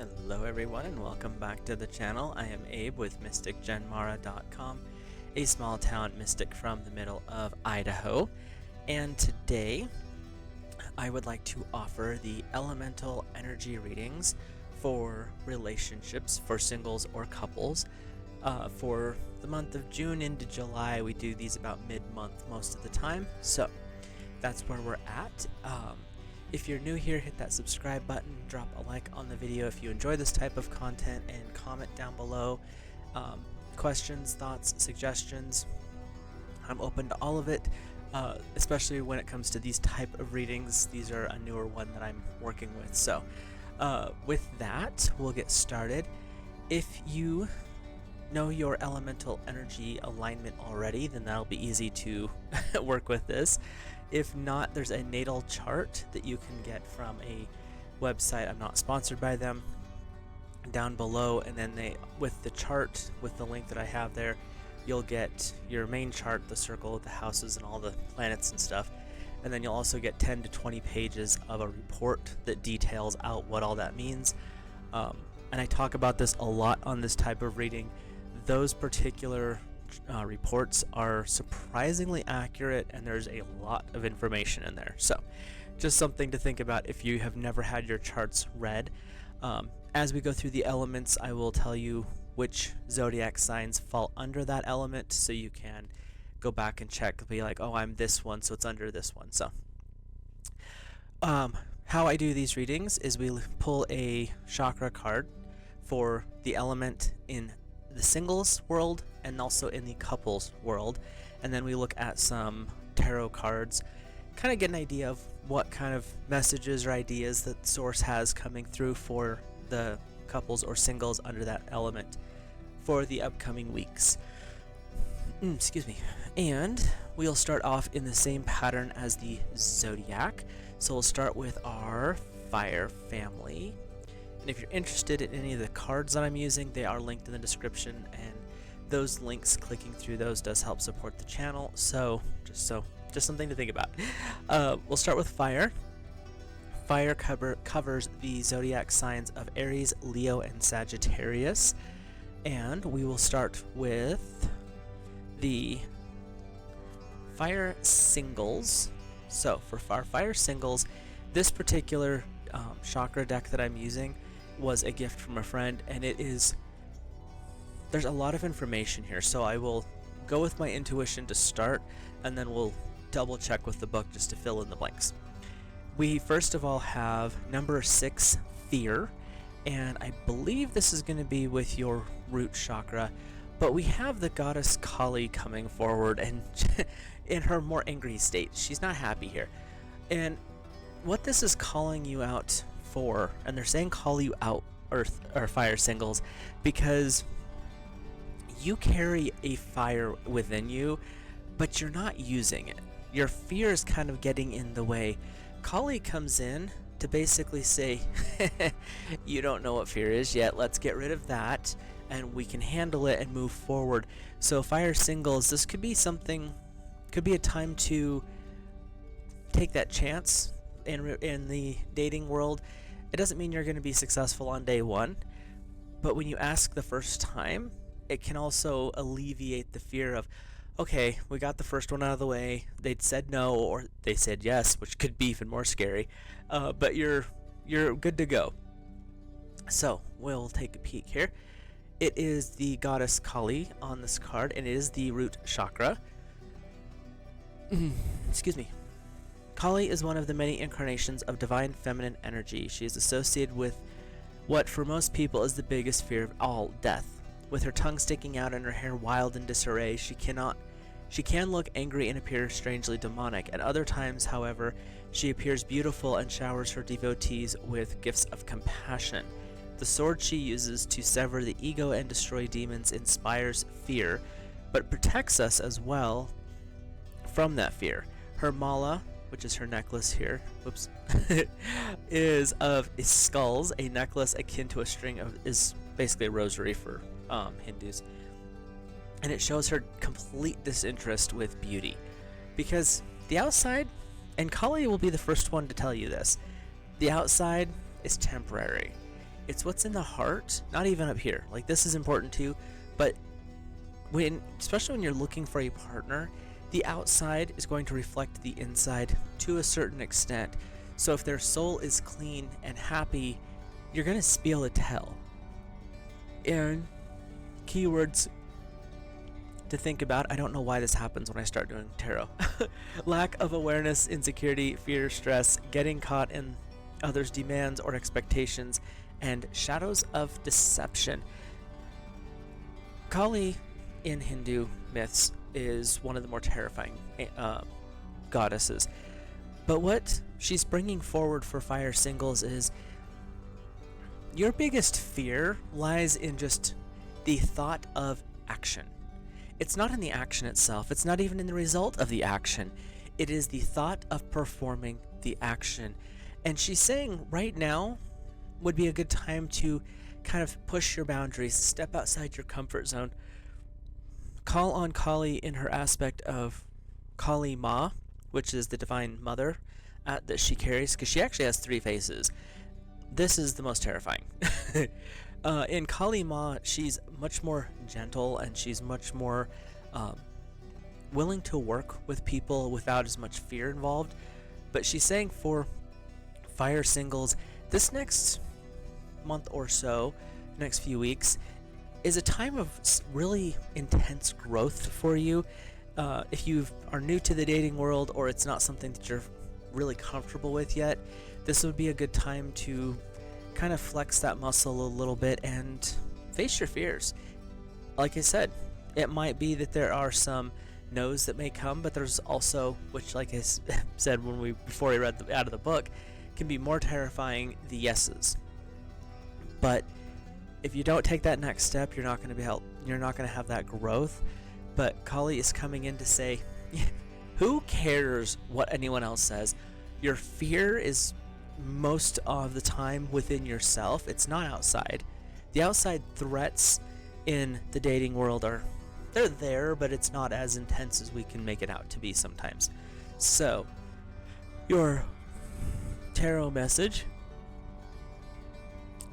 Hello everyone and welcome back to the channel. I am Abe with MysticGenMara.com, a small town mystic from the middle of Idaho. And today I would like to offer the elemental energy readings for relationships, for singles or couples. For the month of June into July, we do these about mid-month most of the time. So that's where we're at. If you're new here, hit that subscribe button, drop a like on the video if you enjoy this type of content, and comment down below questions, thoughts, suggestions. I'm open to all of it, especially when it comes to these type of readings. These are a newer one that I'm working with. So with that, we'll get started. If you know your elemental energy alignment already, then that'll be easy to work with this. If not, there's a natal chart that you can get from a website. I'm not sponsored by them, down below, and then with the chart, with the link that I have there, you'll get your main chart, the circle, the houses, and all the planets and stuff. And then you'll also get 10 to 20 pages of a report that details out what all that means. And I talk about this a lot on this type of reading. Those particular reports are surprisingly accurate, and there's a lot of information in there. So just something to think about if you have never had your charts read. As we go through the elements, I will tell you which zodiac signs fall under that element, so you can go back and check, be like, oh, I'm this one, so it's under this one. So how I do these readings is we pull a chakra card for the element in the singles world and also in the couples world, and then we look at some tarot cards, kind of get an idea of what kind of messages or ideas that source has coming through for the couples or singles under that element for the upcoming weeks. Excuse me. And we'll start off in the same pattern as the zodiac. So we'll start with our fire family. And if you're interested in any of the cards that I'm using, they are linked in the description, and those links, clicking through those does help support the channel. So just something to think about. We'll start with fire. Fire covers the zodiac signs of Aries, Leo, and Sagittarius. And we will start with the fire singles. So for our fire singles, this particular chakra deck that I'm using was a gift from a friend, and there's a lot of information here, so I will go with my intuition to start, and then we'll double check with the book just to fill in the blanks. We first of all have number 6, fear, and I believe this is going to be with your root chakra, but we have the goddess Kali coming forward, and in her more angry state. She's not happy here, and what this is calling you out for, and they're saying call you out, earth or fire singles, because you carry a fire within you, but you're not using it. Your fear is kind of getting in the way. Kali comes in to basically say, you don't know what fear is yet, let's get rid of that, and we can handle it and move forward. So fire singles, this could be a time to take that chance in the dating world. It doesn't mean you're going to be successful on day one, but when you ask the first time, it can also alleviate the fear of, okay, we got the first one out of the way, they'd said no or they said yes, which could be even more scary, but you're good to go. So we'll take a peek here. It is the goddess Kali on this card, and it is the root chakra. Excuse me. Kali is one of the many incarnations of divine feminine energy. She is associated with what for most people is the biggest fear of all, death. With her tongue sticking out and her hair wild in disarray, she can look angry and appear strangely demonic. At other times, however, she appears beautiful and showers her devotees with gifts of compassion. The sword she uses to sever the ego and destroy demons inspires fear, but protects us as well from that fear. Her mala, which is her necklace here, whoops, is of skulls, a necklace akin to a string of, is basically a rosary for Hindus, and it shows her complete disinterest with beauty, because the outside, and Kali will be the first one to tell you this, the outside is temporary. It's what's in the heart, not even up here. Like, this is important too, but especially when you're looking for a partner, the outside is going to reflect the inside to a certain extent. So if their soul is clean and happy, you're going to be able to tell. And keywords to think about. I don't know why this happens when I start doing tarot. Lack of awareness, insecurity, fear, stress, getting caught in others' demands or expectations, and shadows of deception. Kali in Hindu myths is one of the more terrifying goddesses. But what she's bringing forward for fire singles is your biggest fear lies in just the thought of action. It's not in the action itself. It's not even in the result of the action. It is the thought of performing the action. And she's saying right now would be a good time to kind of push your boundaries, step outside your comfort zone. Call on Kali in her aspect of Kali Ma, which is the divine mother that she carries, because she actually has 3 faces. This is the most terrifying. In Kali Ma, she's much more gentle, and she's much more willing to work with people without as much fear involved. But she's saying for fire singles, this next month or so, next few weeks, is a time of really intense growth for you. If you are new to the dating world, or it's not something that you're really comfortable with yet, this would be a good time to kind of flex that muscle a little bit and face your fears. Like I said, it might be that there are some no's that may come, but there's also, which like I said before I read out of the book, can be more terrifying, the yeses. But if you don't take that next step, you're not going to have that growth. But Kali is coming in to say, who cares what anyone else says? Your fear is most of the time within yourself. It's not outside. The outside threats in the dating world they're there, but it's not as intense as we can make it out to be sometimes. So, your tarot message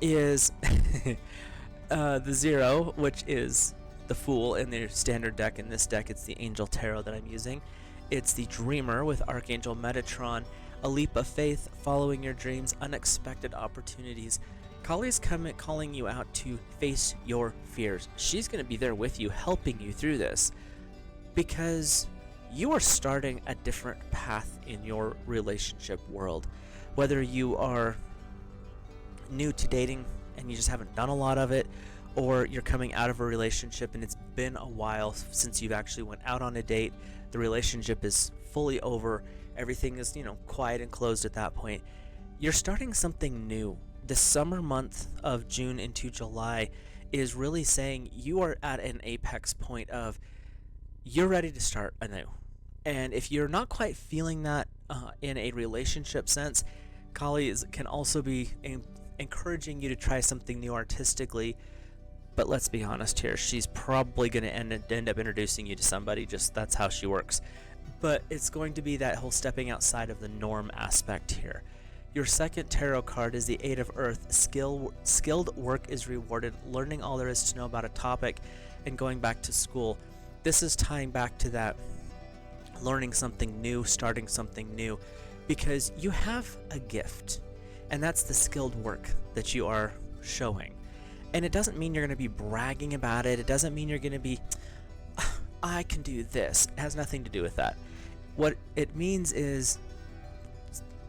is the 0, which is the Fool in their standard deck. In this deck, it's the Angel Tarot that I'm using. It's the Dreamer with Archangel Metatron, a leap of faith, following your dreams, unexpected opportunities. Kali's calling you out to face your fears. She's going to be there with you, helping you through this, because you are starting a different path in your relationship world. Whether you are new to dating and you just haven't done a lot of it, or you're coming out of a relationship and it's been a while since you've actually went out on a date, the relationship is fully over, everything is, quiet and closed at that point. You're starting something new. The summer month of June into July is really saying you are at an apex point of you're ready to start anew. And if you're not quite feeling that in a relationship sense, Kali can also be encouraging you to try something new artistically. But let's be honest here, she's probably going to end up introducing you to somebody, just that's how she works. But it's going to be that whole stepping outside of the norm aspect here. Your second tarot card is the 8 of Earth. Skilled work is rewarded, learning all there is to know about a topic and going back to school. This is tying back to that learning something new, starting something new, because you have a gift, and that's the skilled work that you are showing. And it doesn't mean you're going to be bragging about it. It doesn't mean you're going to be, I can do this. It has nothing to do with that. What it means is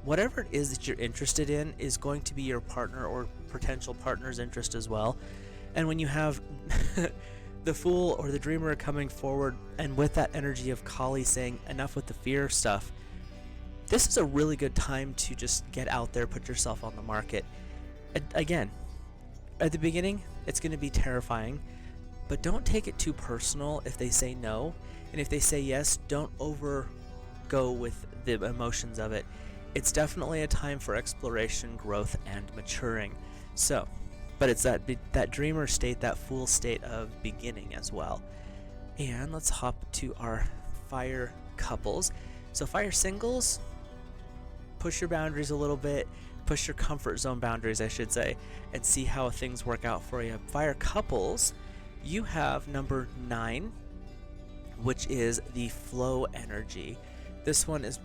whatever it is that you're interested in is going to be your partner or potential partner's interest as well. And when you have the Fool or the Dreamer coming forward, and with that energy of Kali saying enough with the fear stuff, this is a really good time to just get out there, put yourself on the market. Again, at the beginning, it's going to be terrifying, but don't take it too personal if they say no. And if they say yes, don't go with the emotions of it. It's definitely a time for exploration, growth, and maturing. So, but it's that dreamer state, that Fool state of beginning as well. And let's hop to our fire couples. So fire singles, push your boundaries a little bit, push your comfort zone boundaries, I should say, and see how things work out for you. Fire couples, you have number 9, which is the flow energy. This one is,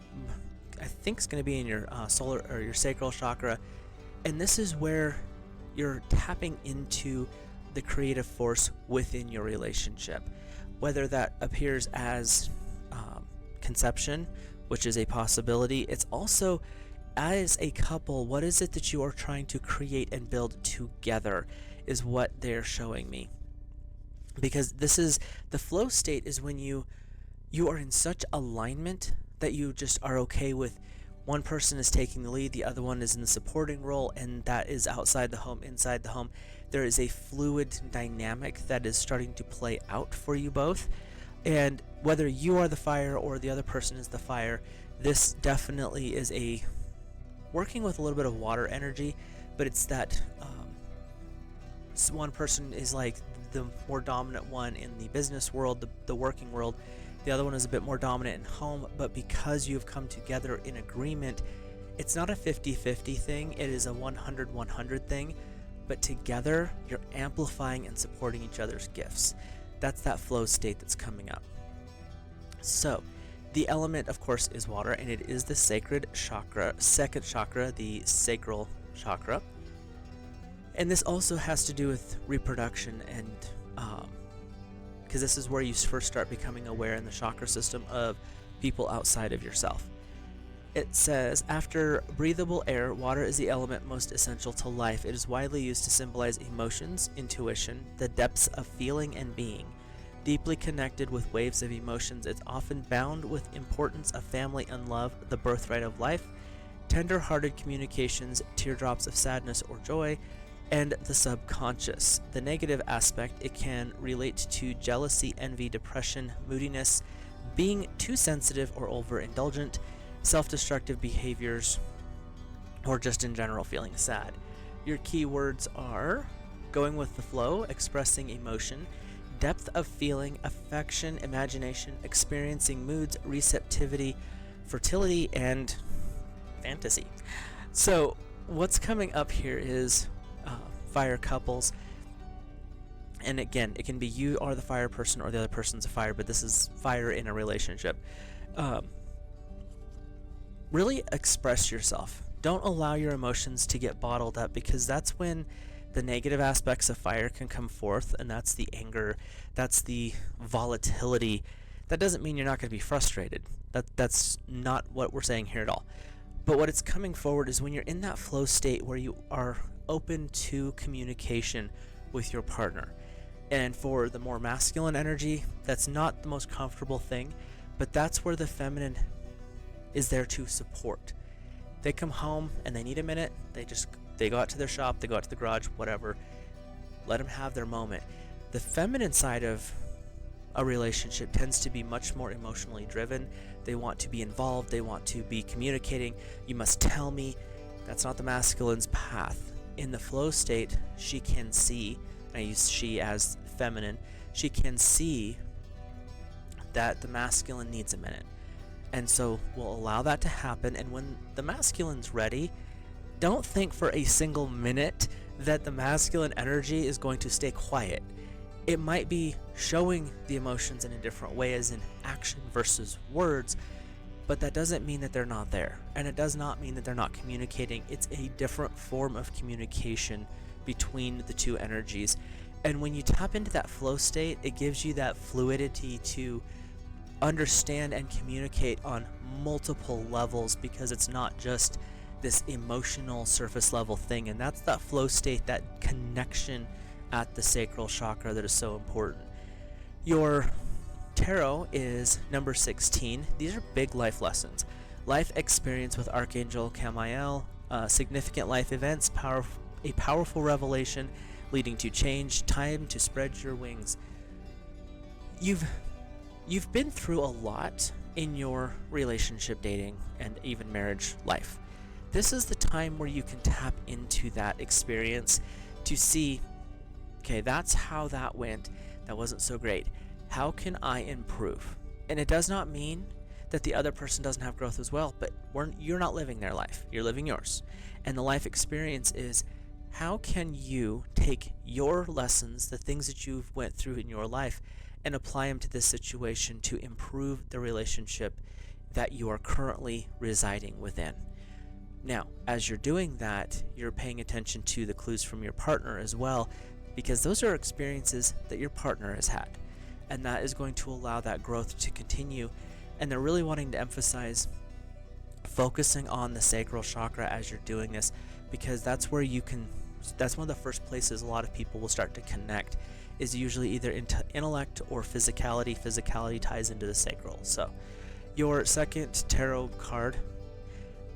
I think, is going to be in your solar or your sacral chakra, and this is where you're tapping into the creative force within your relationship, whether that appears as conception, which is a possibility. It's also, as a couple, what is it that you are trying to create and build together is what they're showing me. Because this is the flow state, is when you are in such alignment that you just are okay with one person is taking the lead, the other one is in the supporting role, and that is outside the home, inside the home. There is a fluid dynamic that is starting to play out for you both. And whether you are the fire or the other person is the fire, this definitely is a working with a little bit of water energy, but it's that one person is like the more dominant one in the business world, the working world. The other one is a bit more dominant in home, but because you've come together in agreement, it's not a 50-50 thing, it is a 100-100 thing, but together you're amplifying and supporting each other's gifts. That's that flow state that's coming up. So, the element, of course, is water, and it is the sacred chakra, second chakra, the sacral chakra. And this also has to do with reproduction, and because this is where you first start becoming aware in the chakra system of people outside of yourself. It says, after breathable air, water is the element most essential to life. It is widely used to symbolize emotions, intuition, the depths of feeling and being. Deeply connected with waves of emotions, it's often bound with importance of family and love, the birthright of life, tender-hearted communications, teardrops of sadness or joy, and the subconscious. The negative aspect, it can relate to jealousy, envy, depression, moodiness, being too sensitive or overindulgent, self-destructive behaviors, or just in general feeling sad. Your keywords are going with the flow, expressing emotion, depth of feeling, affection, imagination, experiencing moods, receptivity, fertility, and fantasy. So what's coming up here is fire couples, and again, it can be you are the fire person or the other person's a fire, but this is fire in a relationship. Really express yourself. Don't allow your emotions to get bottled up, because that's when the negative aspects of fire can come forth, and that's the anger, that's the volatility. That doesn't mean you're not going to be frustrated. That's not what we're saying here at all. But what it's coming forward is when you're in that flow state where you are open to communication with your partner. And for the more masculine energy, that's not the most comfortable thing, but that's where the feminine is there to support. They come home and they need a minute, they go out to their shop, they go out to the garage, whatever. Let them have their moment. The feminine side of a relationship tends to be much more emotionally driven. They want to be involved, they want to be communicating. You must tell me. That's not the masculine's path. In the flow state, she can see, and I use she as feminine, she can see that the masculine needs a minute. And so we'll allow that to happen, and when the masculine's ready, don't think for a single minute that the masculine energy is going to stay quiet. It might be showing the emotions in a different way, as in action versus words, but that doesn't mean that they're not there. And it does not mean that they're not communicating. It's a different form of communication between the two energies. And when you tap into that flow state, it gives you that fluidity to understand and communicate on multiple levels, because it's not just this emotional surface level thing. And that's that flow state, that connection at the sacral chakra that is so important. Your tarot is number 16. These are big life lessons. Life experience with Archangel Camael, significant life events, a powerful revelation leading to change, time to spread your wings. You've been through a lot in your relationship, dating, and even marriage life. This is the time where you can tap into that experience to see, okay, that's how that went. That wasn't so great. How can I improve? And it does not mean that the other person doesn't have growth as well, but you're not living their life, you're living yours. And the life experience is, how can you take your lessons, the things that you've went through in your life, and apply them to this situation to improve the relationship that you are currently residing within. Now, as you're doing that, you're paying attention to the clues from your partner as well, because those are experiences that your partner has had, and that is going to allow that growth to continue. And they're really wanting to emphasize focusing on the sacral chakra as you're doing this, because that's one of the first places a lot of people will start to connect, is usually either into intellect or physicality. Physicality ties into the sacral. So your second tarot card,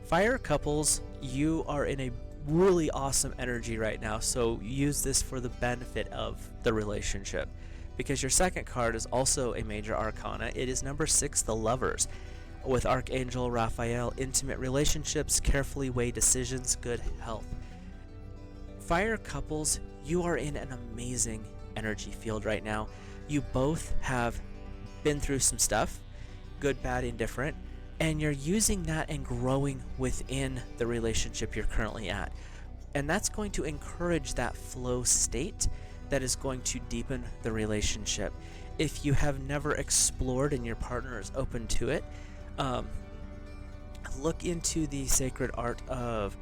fire couples, you are in a really awesome energy right now, so use this for the benefit of the relationship, because your second card is also a major arcana. It is number 6, the Lovers, with Archangel Raphael. Intimate relationships, carefully weigh decisions, good health. Fire couples, you are in an amazing energy field right now. You both have been through some stuff, good, bad, indifferent, and you're using that and growing within the relationship you're currently at. And that's going to encourage that flow state that is going to deepen the relationship. If you have never explored and your partner is open to it, look into the sacred art of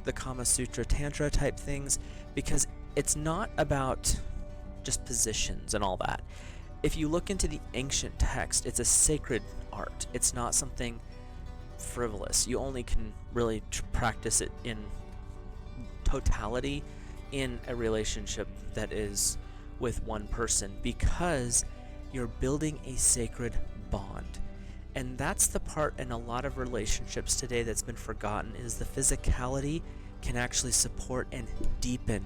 the Kama Sutra, Tantra type things, because it's not about just positions and all that. If you look into the ancient text, it's a sacred art. It's not something frivolous. You only can really practice it in totality in a relationship that is with one person, because you're building a sacred bond. And that's the part in a lot of relationships today that's been forgotten, is the physicality can actually support and deepen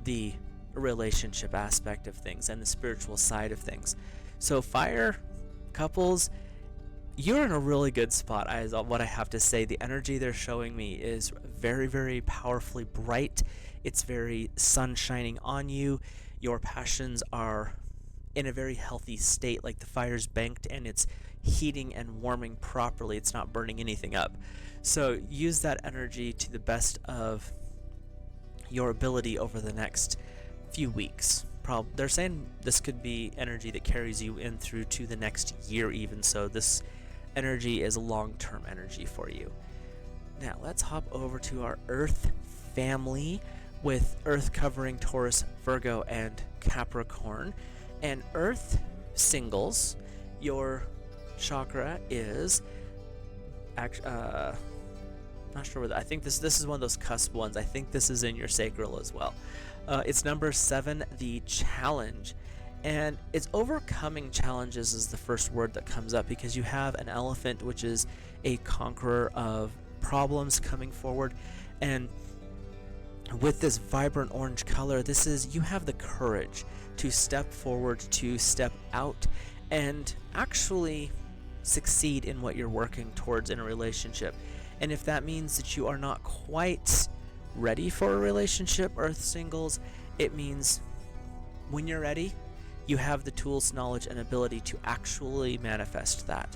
the relationship aspect of things and the spiritual side of things. So fire couples, you're in a really good spot. What I have to say, the energy they're showing me is very, very powerfully bright. It's very sun shining on you. Your passions are in a very healthy state, like the fire's banked and it's heating and warming properly. It's not burning anything up. So use that energy to the best of your ability over the next few weeks. They're saying this could be energy that carries you in through to the next year even, so this energy is long-term energy for you. Now let's hop over to our Earth family, with Earth covering Taurus, Virgo, and Capricorn. And Earth singles, your chakra is not sure whether, I think this is one of those cusp ones. I think this is in your sacral as well. It's number 7, the Challenge, and it's overcoming challenges is the first word that comes up, because you have an elephant, which is a conqueror of problems coming forward, and with this vibrant orange color, this is, you have the courage to step forward, to step out, and actually succeed in what you're working towards in a relationship. And if that means that you are not quite ready for a relationship, Earth singles, it means when you're ready, you have the tools, knowledge, and ability to actually manifest that.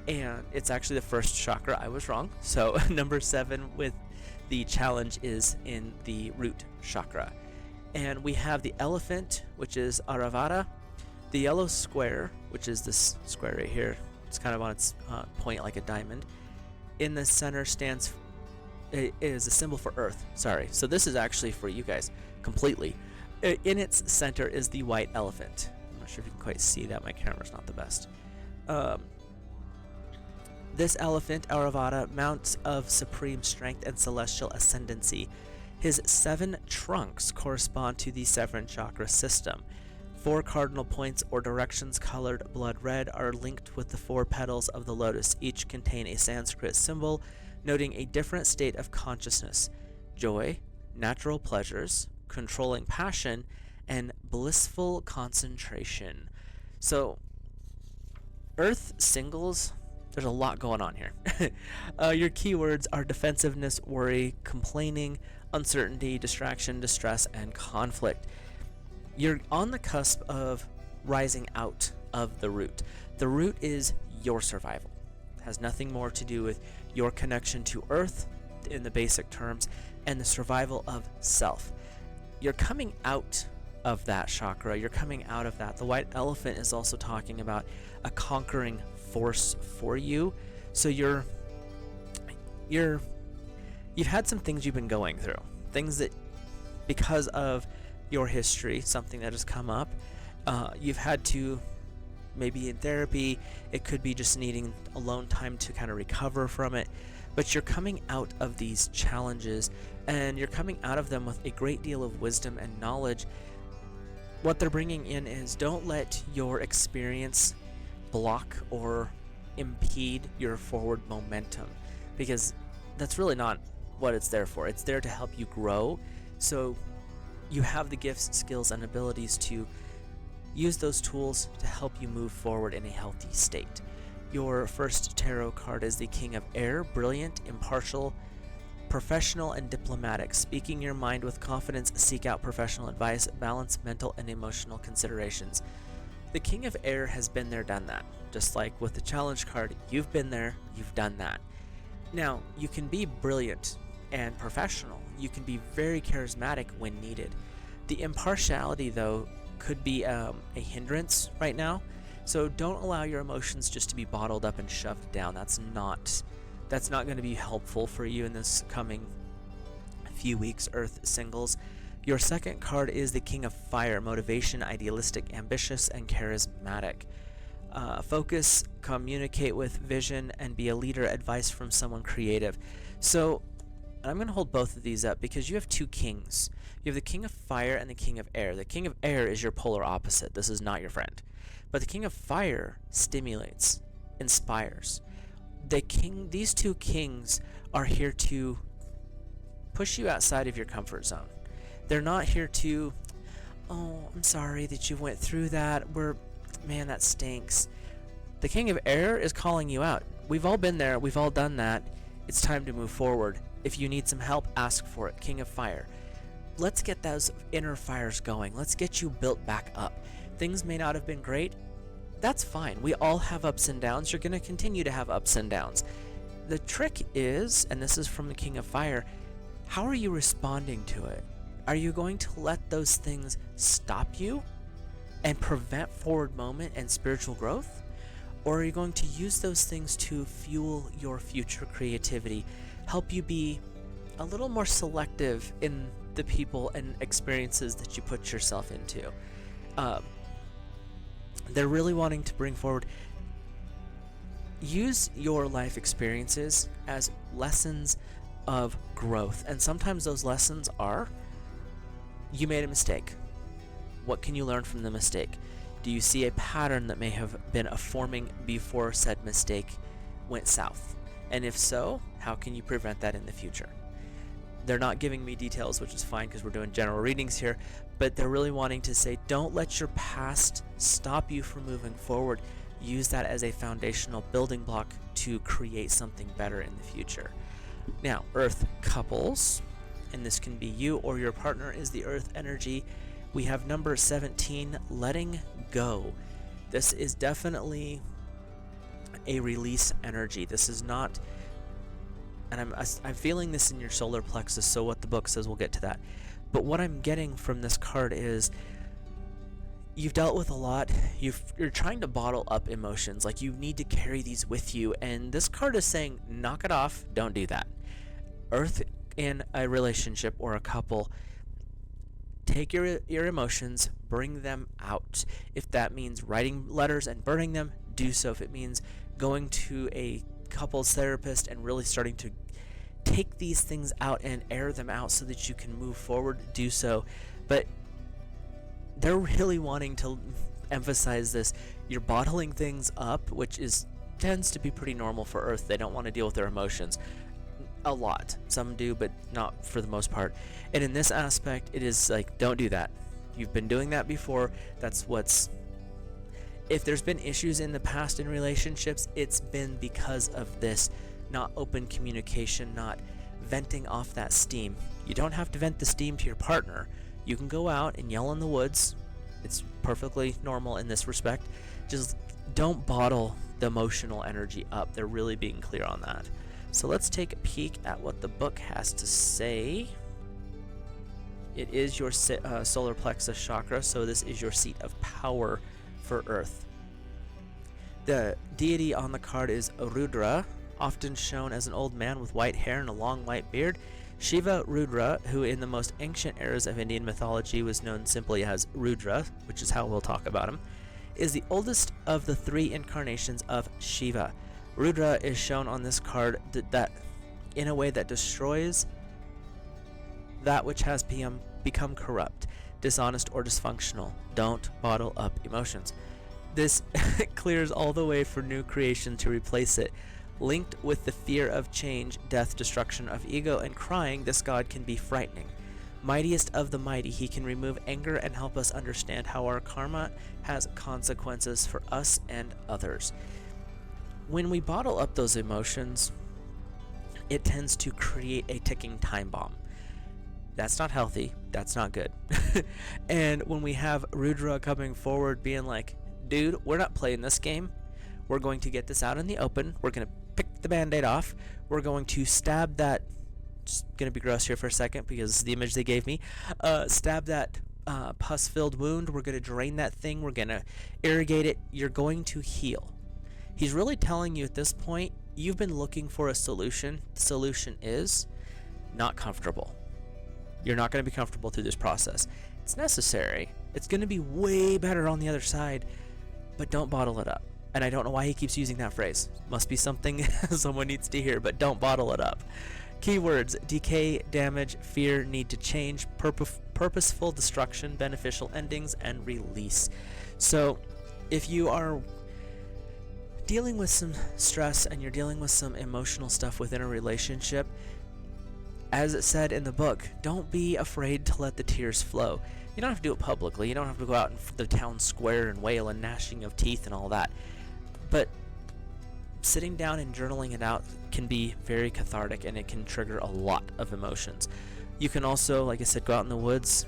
And it's actually the first chakra. I was wrong. So number 7 with the Challenge is in the root chakra. And we have the elephant, which is Aravata, the yellow square, which is this square right here. It's kind of on its point like a diamond. In the center stands, it is a symbol for Earth. Sorry. So this is actually for you guys completely. In its center is the white elephant. I'm not sure if you can quite see that. My camera's not the best. This elephant, Aravata, mounts of supreme strength and celestial ascendancy. His 7 trunks correspond to the 7 chakra system. 4 cardinal points or directions colored blood red are linked with the 4 petals of the lotus. Each contain a Sanskrit symbol noting a different state of consciousness: joy, natural pleasures, controlling passion, and blissful concentration. So, Earth singles, there's a lot going on here. Your keywords are defensiveness, worry, complaining, uncertainty, distraction, distress, and conflict. You're on the cusp of rising out of the root. The root is your survival. It has nothing more to do with your connection to Earth in the basic terms and the survival of self. You're coming out of that chakra. You're coming out of that. The white elephant is also talking about a conquering force for you. So you've had some things you've been going through, things that because of your history, something that has come up, you've had to, maybe in therapy, it could be just needing alone time to kind of recover from it, but you're coming out of these challenges and you're coming out of them with a great deal of wisdom and knowledge. What they're bringing in is, don't let your experience block or impede your forward momentum, because that's really not what it's there for. It's there to help you grow, so you have the gifts, skills, and abilities to use those tools to help you move forward in a healthy state. Your first tarot card is the King of Air, brilliant, impartial, professional, and diplomatic. Speaking your mind with confidence, seek out professional advice, balance mental and emotional considerations. The King of Air has been there, done that. Just like with the challenge card, you've been there, you've done that. Now, you can be brilliant and professional. You can be very charismatic when needed. The impartiality, though, could be a hindrance right now. So don't allow your emotions just to be bottled up and shoved down. That's not going to be helpful for you in this coming few weeks, Earth singles. Your second card is the King of Fire, motivation, idealistic, ambitious, and charismatic. Focus, communicate with vision, and be a leader. Advice from someone creative. So I'm going to hold both of these up because you have two kings. You have the King of Fire and the King of Air. The King of Air is your polar opposite. This is not your friend. But the King of Fire stimulates, inspires. These two kings are here to push you outside of your comfort zone. They're not here to, oh, I'm sorry that you went through that. Man, that stinks. The King of Air is calling you out. We've all been there. We've all done that. It's time to move forward. If you need some help, ask for it. King of Fire. Let's get those inner fires going. Let's get you built back up. Things may not have been great. That's fine. We all have ups and downs. You're going to continue to have ups and downs. The trick is, and this is from the King of Fire, how are you responding to it? Are you going to let those things stop you and prevent forward moment and spiritual growth? Or are you going to use those things to fuel your future creativity, help you be a little more selective in the people and experiences that you put yourself into? They're really wanting to bring forward, use your life experiences as lessons of growth. And sometimes those lessons are, you made a mistake. What can you learn from the mistake? Do you see a pattern that may have been forming before said mistake went south? And if so, how can you prevent that in the future? They're not giving me details, which is fine because we're doing general readings here, but they're really wanting to say, don't let your past stop you from moving forward. Use that as a foundational building block to create something better in the future. Now, Earth couples, and this can be you or your partner, is the Earth energy. We have number 17, letting go. This is definitely a release energy. This is not, and I'm feeling this in your solar plexus, so what the book says, we'll get to that. But what I'm getting from this card is, you've dealt with a lot. You're trying to bottle up emotions, like you need to carry these with you, and this card is saying, knock it off, don't do that. Earth in a relationship or a couple, take your emotions, bring them out. If that means writing letters and burning them, do so. If it means going to a couples therapist and really starting to take these things out and air them out so that you can move forward, do so. But they're really wanting to emphasize this. You're bottling things up, which tends to be pretty normal for Earth. They don't want to deal with their emotions a lot. Some do, but not for the most part. And in this aspect, it is like, don't do that. You've been doing that before. If there's been issues in the past in relationships, it's been because of this not open communication, not venting off that steam. You don't have to vent the steam to your partner. You can go out and yell in the woods. It's perfectly normal in this respect. Just don't bottle the emotional energy up. They're really being clear on that. So let's take a peek at what the book has to say. It is your solar plexus chakra, so this is your seat of power for Earth. The deity on the card is Rudra, often shown as an old man with white hair and a long white beard. Shiva Rudra, who in the most ancient eras of Indian mythology was known simply as Rudra, which is how we'll talk about him, is the oldest of the 3 incarnations of Shiva. Rudra is shown on this card that in a way that destroys that which has become corrupt, dishonest, or dysfunctional. Don't bottle up emotions. This clears all the way for new creation to replace it. Linked with the fear of change, death, destruction of ego, and crying, this god can be frightening. Mightiest of the mighty, he can remove anger and help us understand how our karma has consequences for us and others. When we bottle up those emotions, it tends to create a ticking time bomb. That's not healthy. That's not good. And when we have Rudra coming forward being like, dude, we're not playing this game. We're going to get this out in the open. We're going to pick the band-aid off. We're going to stab that, just going to be gross here for a second because this is the image they gave me, stab that pus-filled wound. We're going to drain that thing. We're going to irrigate it. You're going to heal. He's really telling you at this point, you've been looking for a solution. The solution is not comfortable. You're not going to be comfortable through this process. It's necessary. It's going to be way better on the other side, but don't bottle it up. And I don't know why he keeps using that phrase. Must be something someone needs to hear, but don't bottle it up. Keywords: decay, damage, fear, need to change, purposeful destruction, beneficial endings, and release. So if you are dealing with some stress and you're dealing with some emotional stuff within a relationship, as it said in the book, don't be afraid to let the tears flow. You don't have to do it publicly. You don't have to go out in the town square and wail and gnashing of teeth and all that. But sitting down and journaling it out can be very cathartic, and it can trigger a lot of emotions. You can also, like I said, go out in the woods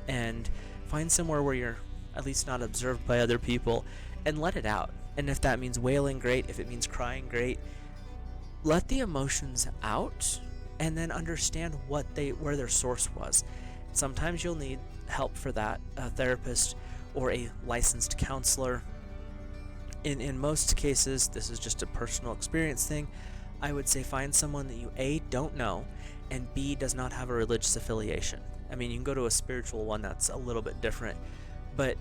and find somewhere where you're at least not observed by other people and let it out. And if that means wailing, great. If it means crying, great. Let the emotions out and then understand where their source was. Sometimes you'll need help for that, a therapist or a licensed counselor. In most cases, this is just a personal experience thing. I would say find someone that you A, don't know, and B, does not have a religious affiliation. I mean, you can go to a spiritual one, that's a little bit different, but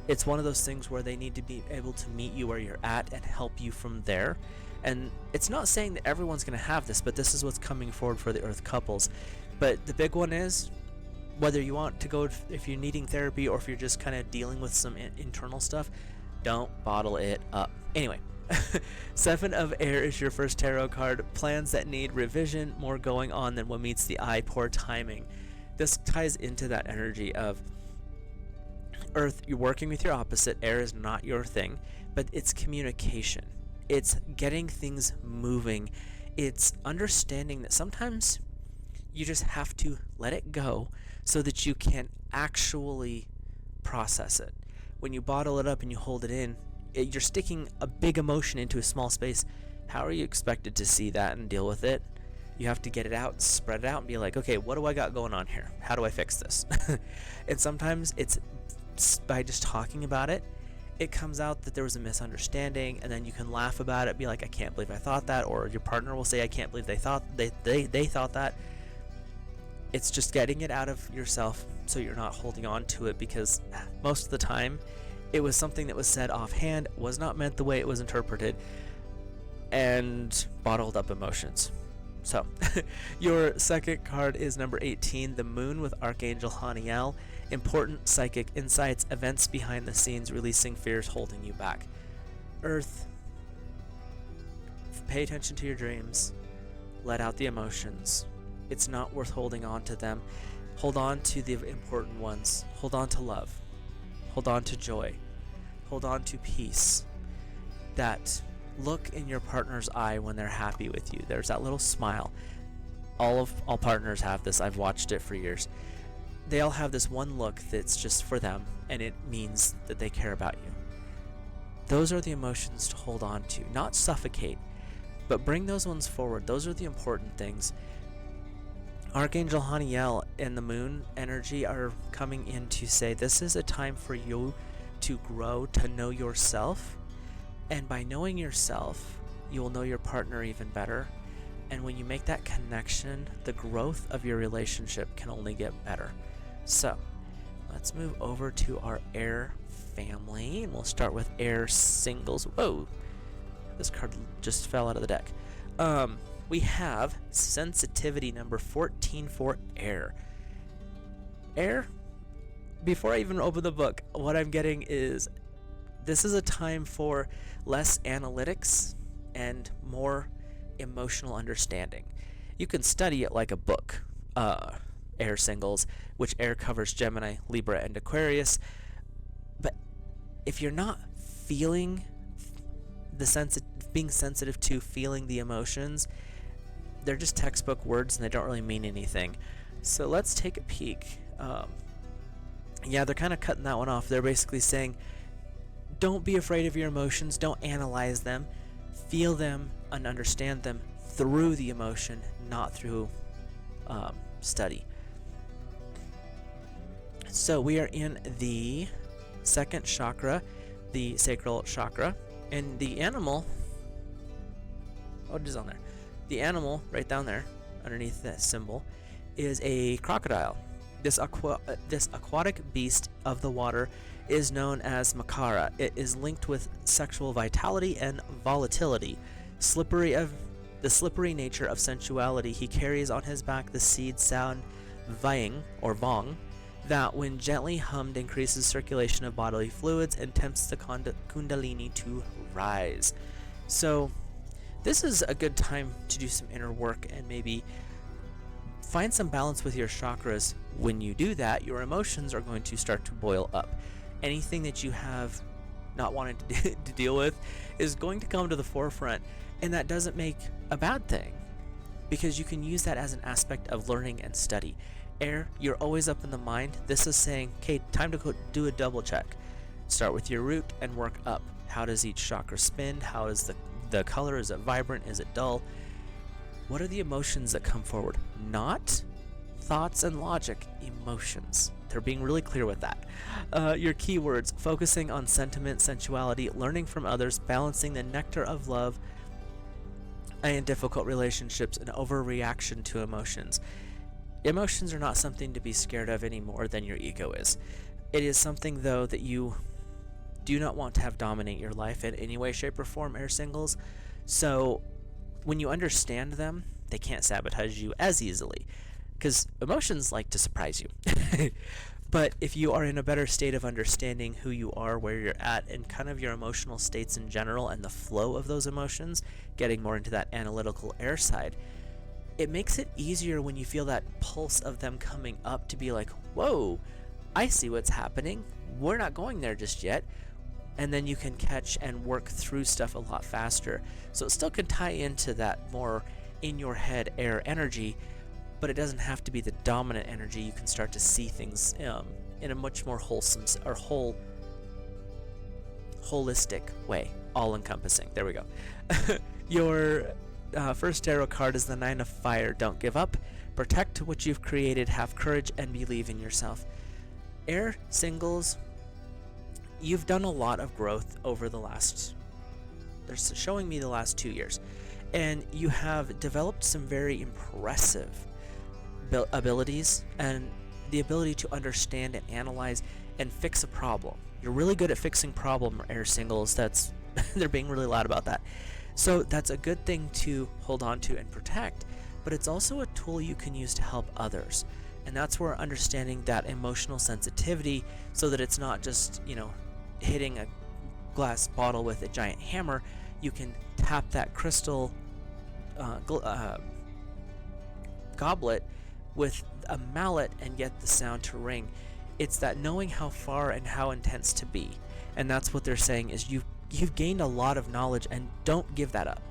it's one of those things where they need to be able to meet you where you're at and help you from there. And it's not saying that everyone's going to have this, but this is what's coming forward for the Earth couples. But the big one is, whether you want to go, if you're needing therapy or if you're just kind of dealing with some internal stuff, don't bottle it up. Anyway, 7 of Air is your first tarot card. Plans that need revision, more going on than what meets the eye, poor timing. This ties into that energy of Earth, you're working with your opposite. Air is not your thing, but it's communication. It's getting things moving. It's understanding that sometimes you just have to let it go so that you can actually process it. When you bottle it up and you hold it in, you're sticking a big emotion into a small space. How are you expected to see that and deal with it? You have to get it out, spread it out, and be like, okay, what do I got going on here? How do I fix this? And sometimes it's by just talking about it, it comes out that there was a misunderstanding, and then you can laugh about it, be like, I can't believe I thought that, or your partner will say, I can't believe they thought that. It's just getting it out of yourself so you're not holding on to it, because most of the time it was something that was said offhand, was not meant the way it was interpreted, and bottled up emotions. So, your second card is number 18, the Moon with Archangel Haniel. Important psychic insights, events behind the scenes, releasing fears holding you back. Earth, pay attention to your dreams. Let out the emotions. It's not worth holding on to them. Hold on to the important ones. Hold on to love. Hold on to joy. Hold on to peace. That look in your partner's eye when they're happy with you. There's that little smile. All partners have this. I've watched it for years. They all have this one look that's just for them, and it means that they care about you. those are the emotions to hold on to, not suffocate, but bring those ones forward. Those are the important things. Archangel Haniel and the moon energy are coming in to say this is a time for you to grow, to know yourself. And by knowing yourself, you will know your partner even better. And when you make that connection, the growth of your relationship can only get better. So let's move over to our air family, and we'll start with air singles. Whoa, this card just fell out of the deck. We have sensitivity number 14 for air. Air, before I even open the book, what I'm getting is this is a time for less analytics and more emotional understanding. You can study it like a book, air singles, which air covers Gemini, Libra, and Aquarius. But if you're not feeling being sensitive to feeling the emotions, they're just textbook words and they don't really mean anything. So let's take a peek. Yeah, they're kind of cutting that one off. They're basically saying, don't be afraid of your emotions, don't analyze them, feel them and understand them through the emotion, not through study. So we are in the second chakra, the sacral chakra, and the animal, what is on there? The animal right down there, underneath that symbol, is a crocodile. This aquatic beast of the water is known as Makara. It is linked with sexual vitality and volatility. The slippery nature of sensuality, he carries on his back the seed sound vying, or vong, that when gently hummed increases circulation of bodily fluids and tempts the kundalini to rise. So this is a good time to do some inner work and maybe find some balance with your chakras. When you do that, your emotions are going to start to boil up. Anything that you have not wanted to deal with is going to come to the forefront, and that doesn't make a bad thing, because you can use that as an aspect of learning and study. Air, you're always up in the mind. This is saying, okay, time to go do a double check. Start with your root and work up. How does each chakra spin? How is the color? Is it vibrant? Is it dull? What are the emotions that come forward? Not thoughts and logic, emotions. They're being really clear with that. Your keywords: focusing on sentiment, sensuality, learning from others, balancing the nectar of love and difficult relationships, and overreaction to emotions. Emotions are not something to be scared of any more than your ego is. It is something, though, that you do not want to have dominate your life in any way, shape, or form, air singles. So when you understand them, they can't sabotage you as easily, because emotions like to surprise you. But if you are in a better state of understanding who you are, where you're at, and kind of your emotional states in general and the flow of those emotions, getting more into that analytical air side, it makes it easier when you feel that pulse of them coming up to be like, whoa, I see what's happening. We're not going there just yet. And then you can catch and work through stuff a lot faster. So it still can tie into that more in your head air energy, but it doesn't have to be the dominant energy. You can start to see things in a much more wholesome or holistic way, all-encompassing. There we go. Your first tarot card is the Nine of Fire. Don't give up. Protect what you've created. Have courage and believe in yourself. Air singles, you've done a lot of growth over the last, they're showing me the last 2 years, and you have developed some very impressive abilities and the ability to understand and analyze and fix a problem. You're really good at fixing problem, air singles. That's they're being really loud about that. So that's a good thing to hold on to and protect, but it's also a tool you can use to help others. And that's where understanding that emotional sensitivity, so that it's not just, hitting a glass bottle with a giant hammer. You can tap that crystal goblet with a mallet and get the sound to ring. It's that knowing how far and how intense to be. And that's what they're saying is you've gained a lot of knowledge, and don't give that up.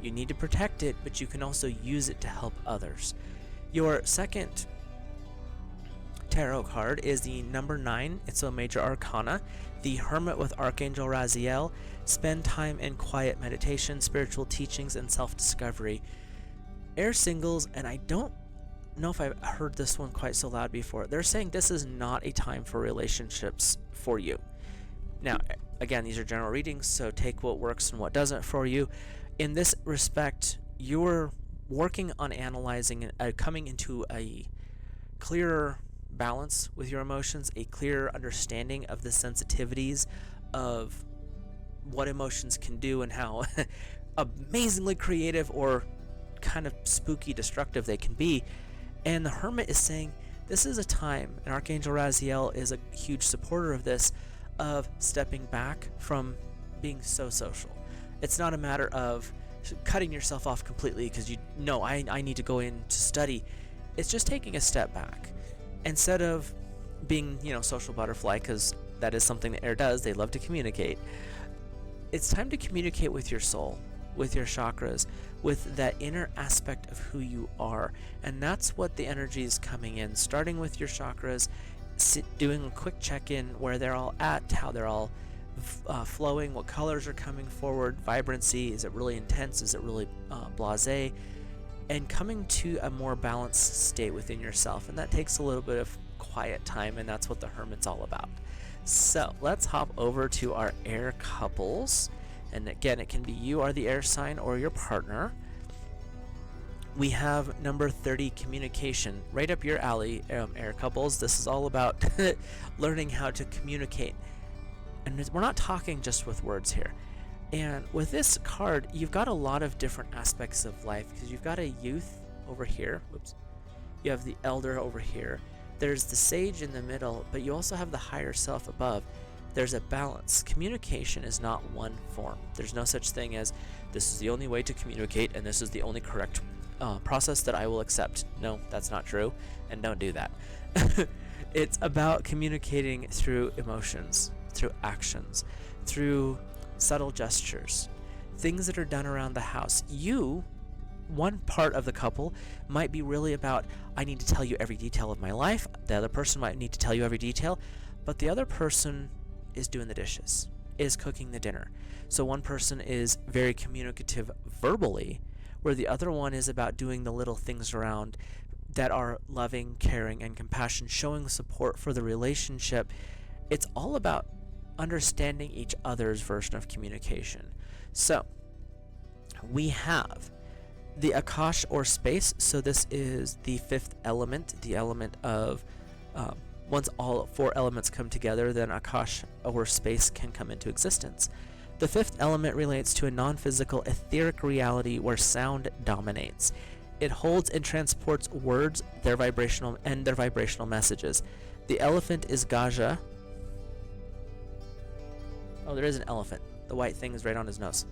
You need to protect it, but you can also use it to help others. Your second tarot card is the number 9. It's a major arcana. The Hermit with Archangel Raziel. Spend time in quiet meditation, spiritual teachings, and self-discovery. Air singles, and I don't know if I've heard this one quite so loud before. They're saying this is not a time for relationships for you. Now, again, these are general readings, so take what works and what doesn't for you. In this respect, you're working on analyzing and coming into a clearer balance with your emotions, a clearer understanding of the sensitivities of what emotions can do and how amazingly creative or kind of spooky destructive they can be. And the Hermit is saying this is a time, and Archangel Raziel is a huge supporter of this, of stepping back from being so social. It's not a matter of cutting yourself off completely because you know I need to go in to study. It's just taking a step back. Instead of being, social butterfly, because that is something that air does, they love to communicate. It's time to communicate with your soul, with your chakras, with that inner aspect of who you are. And that's what the energy is coming in, starting with your chakras, doing a quick check-in where they're all at, how they're all flowing, what colors are coming forward, vibrancy, is it really intense, is it really blasé, and coming to a more balanced state within yourself. And that takes a little bit of quiet time, and that's what the Hermit's all about. So let's hop over to our air couples. And again, it can be you are the air sign or your partner. We have number 30, communication, right up your alley, air couples. This is all about learning how to communicate. And we're not talking just with words here. And with this card, you've got a lot of different aspects of life, because you've got a youth over here. Whoops. You have the elder over here. There's the sage in the middle, but you also have the higher self above. There's a balance. Communication is not one form. There's no such thing as this is the only way to communicate and this is the only correct process that I will accept. No, that's not true, and don't do that. It's about communicating through emotions, through actions, through subtle gestures, things that are done around the house. One part of the couple might be really about, I need to tell you every detail of my life. The other person might need to tell you every detail, but the other person is doing the dishes, is cooking the dinner. So one person is very communicative verbally, where the other one is about doing the little things around that are loving, caring, and compassion, showing support for the relationship. It's all about understanding each other's version of communication. So we have the Akash or space. So this is the 5th element, the element of once all 4 elements come together, then Akash or space can come into existence. The 5th element relates to a non-physical etheric reality where sound dominates. It holds and transports words, their vibrational messages. The elephant is Gaja. Oh, there is an elephant. The white thing is right on his nose.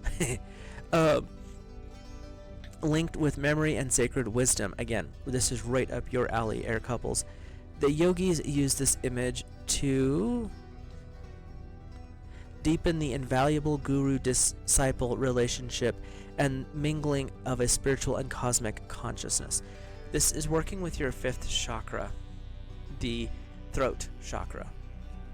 Linked with memory and sacred wisdom. Again, this is right up your alley, air couples. The yogis use this image to deepen the invaluable guru-disciple relationship and mingling of a spiritual and cosmic consciousness. This is working with your 5th chakra, the throat chakra.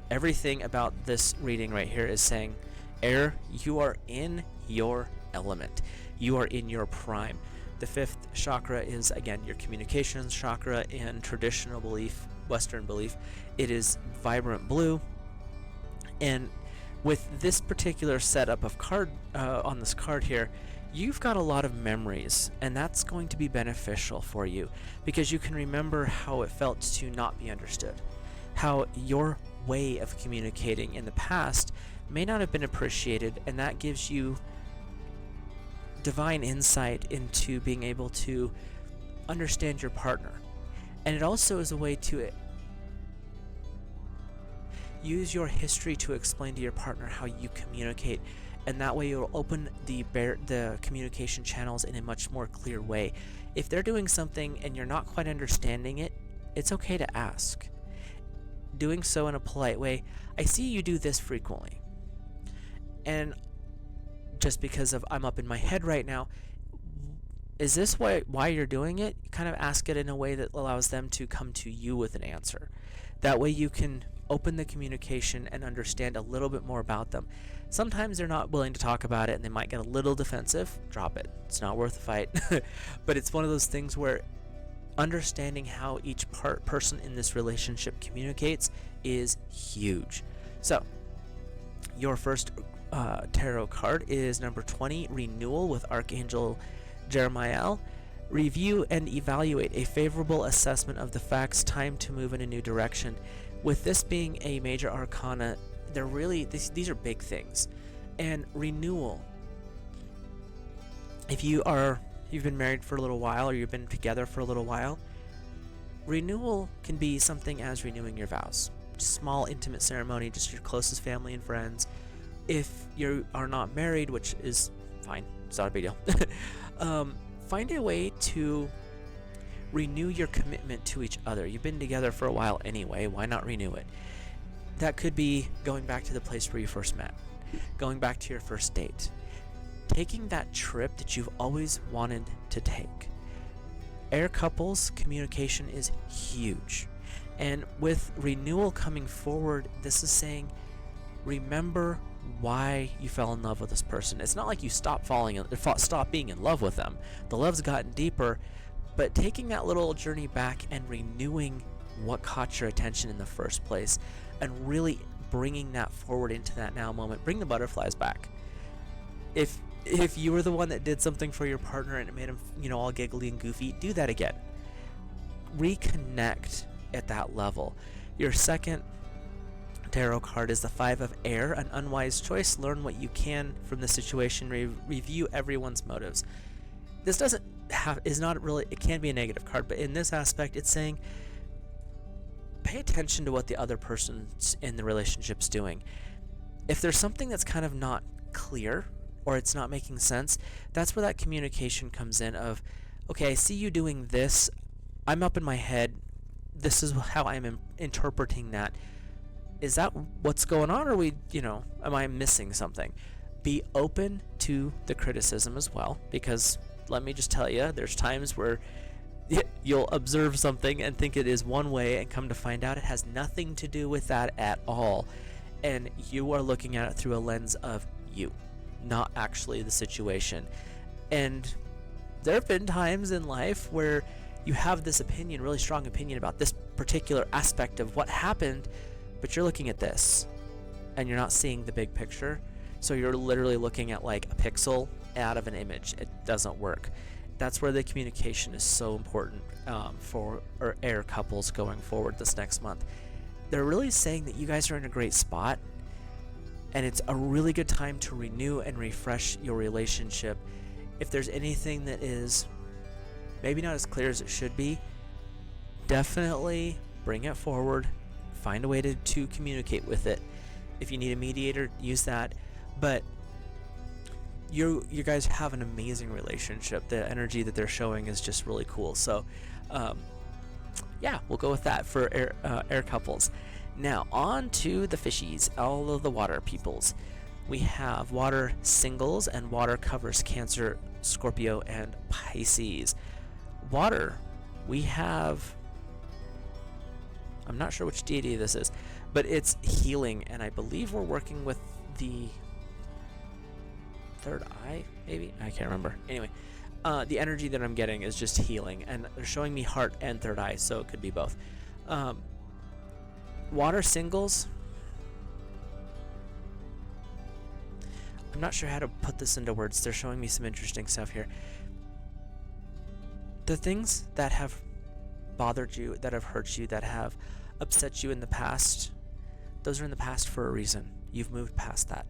Everything about this reading right here is saying, air, you are in your element. You are in your prime. The 5th chakra is, again, your communications chakra. In traditional belief, Western belief, it is vibrant blue. And with this particular setup of card on this card here, you've got a lot of memories, and that's going to be beneficial for you because you can remember how it felt to not be understood, how your way of communicating in the past may not have been appreciated, and that gives you divine insight into being able to understand your partner. And it also is a way to use your history to explain to your partner how you communicate, and that way you'll open the communication channels in a much more clear way. If they're doing something and you're not quite understanding it, it's okay to ask. Doing so in a polite way. I see you do this frequently, and just because of I'm up in my head right now, is this why you're doing it? You kind of ask it in a way that allows them to come to you with an answer. That way you can open the communication and understand a little bit more about them. Sometimes they're not willing to talk about it and they might get a little defensive. Drop it. It's not worth the fight. But it's one of those things where understanding how each person in this relationship communicates is huge. So, your first tarot card is number 20, Renewal, with Archangel Jeremiel. Review and evaluate a favorable assessment of the facts, time to move in a new direction. With this being a major arcana, they're really, these are big things. And renewal, if you've been married for a little while or you've been together for a little while, renewal can be something as renewing your vows. Just small, intimate ceremony, just your closest family and friends. If you are not married, which is fine, it's not a big deal, find a way to renew your commitment to each other. You've been together for a while anyway, why not renew it? That could be going back to the place where you first met, going back to your first date, taking that trip that you've always wanted to take. Air couples, communication is huge. And with renewal coming forward, this is saying, remember why you fell in love with this person. It's not like you stop being in love with them. The love's gotten deeper, but taking that little journey back and renewing what caught your attention in the first place and really bringing that forward into that now moment. Bring the butterflies back. If you were the one that did something for your partner and it made him, all giggly and goofy, do that again. Reconnect at that level. Your second tarot card is the Five of Air, an unwise choice. Learn what you can from the situation. Review everyone's motives. This is not really, it can be a negative card, but in this aspect, it's saying pay attention to what the other person in the relationship's doing. If there's something that's kind of not clear or it's not making sense, that's where that communication comes in of, okay, I see you doing this. I'm up in my head. This is how I'm interpreting that. Is that what's going on, or am I missing something? Be open to the criticism as well, because let me just tell you, there's times where you'll observe something and think it is one way and come to find out it has nothing to do with that at all. And you are looking at it through a lens of you, not actually the situation. And there have been times in life where you have this opinion, really strong opinion about this particular aspect of what happened, but you're looking at this and you're not seeing the big picture. So you're literally looking at like a pixel out of an image. It doesn't work. That's where the communication is so important for our air couples going forward this next month. They're really saying that you guys are in a great spot, and it's a really good time to renew and refresh your relationship. If there's anything that is maybe not as clear as it should be, definitely bring it forward. Find a way to communicate with it. If you need a mediator, use that. But you guys have an amazing relationship. The energy that they're showing is just really cool. So, we'll go with that for air couples. Now, on to the fishies, all of the water peoples. We have water singles, and water covers Cancer, Scorpio, and Pisces. Water, we have, I'm not sure which deity this is, but it's healing, and I believe we're working with the third eye, maybe? I can't remember. Anyway, the energy that I'm getting is just healing, and they're showing me heart and third eye, so it could be both. Water singles, I'm not sure how to put this into words. They're showing me some interesting stuff here. The things that have bothered you, that have hurt you, that have upset you in the past, those are in the past for a reason. You've moved past that.